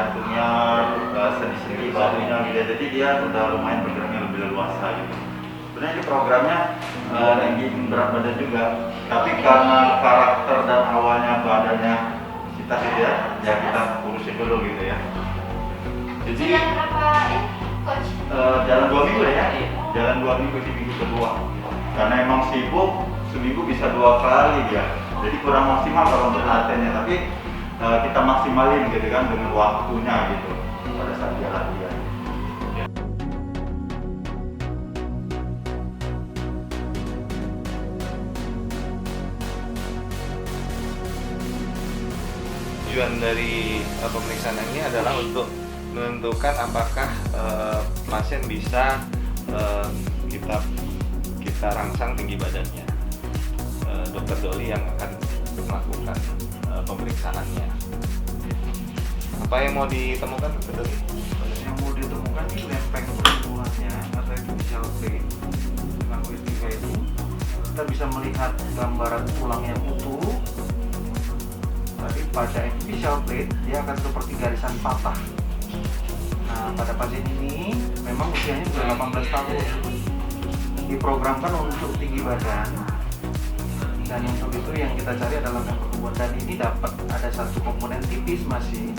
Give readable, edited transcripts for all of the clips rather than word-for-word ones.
jantungnya, sendi-sendi bahunya gitu. Jadi dia udah lumayan bergeraknya lebih leluasa gitu. Sebenarnya ini programnya ranking berat badan juga, tapi karena karakter dan awalnya badannya kita gitu ya kita urusin dulu gitu ya. Jadi jalan berapa coach? Jalan 2 minggu ya, jalan 2 minggu di minggu kedua. Karena emang sibuk, seminggu bisa 2 kali dia. Jadi kurang maksimal kalau untuk latihannya, tapi kita maksimalin gitu kan dengan waktunya gitu pada saat dia latihan. Tujuan dari pemeriksaan ini adalah untuk menentukan apakah pasien bisa kita rangsang tinggi badannya. Dokter Doli yang akan melakukan pemeriksaannya. Apa yang mau ditemukan, Dokter Doli? Yang mau ditemukan ini lempeng pertumbuhannya atau itu visual plate. Dengan W3 itu kita bisa melihat gambaran tulang yang utuh. Tapi pada visual plate dia akan seperti garisan patah. Nah, pada pasien ini memang usianya sudah 18 tahun. Diprogramkan untuk tinggi badan. Dan untuk itu yang kita cari adalah lempeng pertumbuhan, dan ini dapat ada satu komponen tipis masih.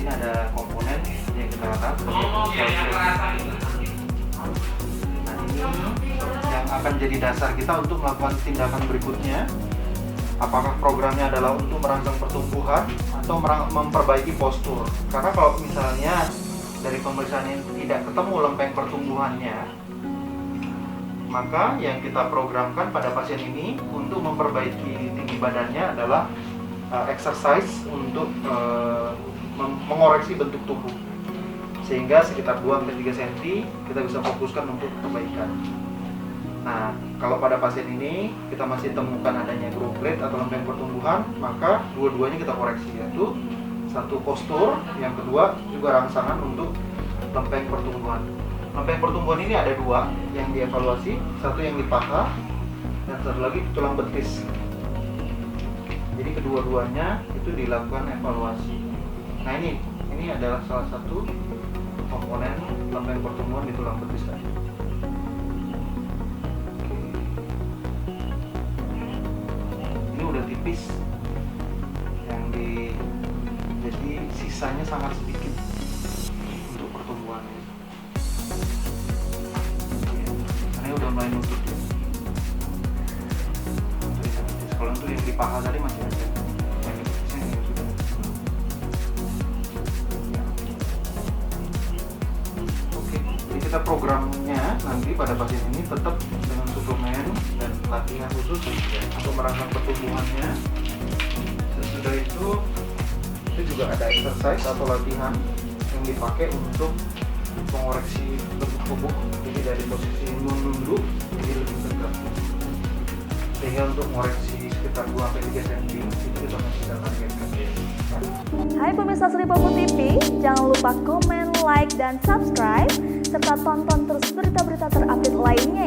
Ini ada komponen yang kita katakan sebagai visual plate. Nah, ini yang akan jadi dasar kita untuk melakukan tindakan berikutnya. Apakah programnya adalah untuk merangsang pertumbuhan atau memperbaiki postur? Karena kalau misalnya dari pemeriksaan ini tidak ketemu lempeng pertumbuhannya, maka yang kita programkan pada pasien ini untuk memperbaiki tinggi badannya adalah exercise untuk mengoreksi bentuk tubuh, sehingga sekitar 2-3 cm kita bisa fokuskan untuk perbaikan. Nah, kalau pada pasien ini kita masih temukan adanya growth plate atau lempeng pertumbuhan, maka dua-duanya kita koreksi, yaitu satu postur, yang kedua juga rangsangan untuk lempeng pertumbuhan. Lempeng pertumbuhan ini ada 2 yang dievaluasi, satu yang di paha dan satu lagi tulang betis. Jadi kedua-duanya itu dilakukan evaluasi. Nah, ini adalah salah satu komponen lempeng pertumbuhan di tulang betis tadi. Udah tipis jadi sisanya sangat sedikit untuk pertumbuhannya ya, karena udah mulai nutup ya. Kalau untuk yang di paha tadi masih ada yang tipisnya yang sudah ya. Oke, jadi kita programnya nanti pada pasien ini tetap dengan suplemen dan latihan khusus untuk merangsang pertumbuhannya. Sesudah itu juga ada exercise atau latihan yang dipakai untuk mengoreksi bentuk tubuh, jadi dari posisi nunduk jadi lebih tegak, sehingga untuk mengoreksi sekitar 2-3 cm itu kita masih targetkan. Hai pemirsa Sri Popo TV, jangan lupa komen, like, dan subscribe serta tonton terus berita-berita terupdate lainnya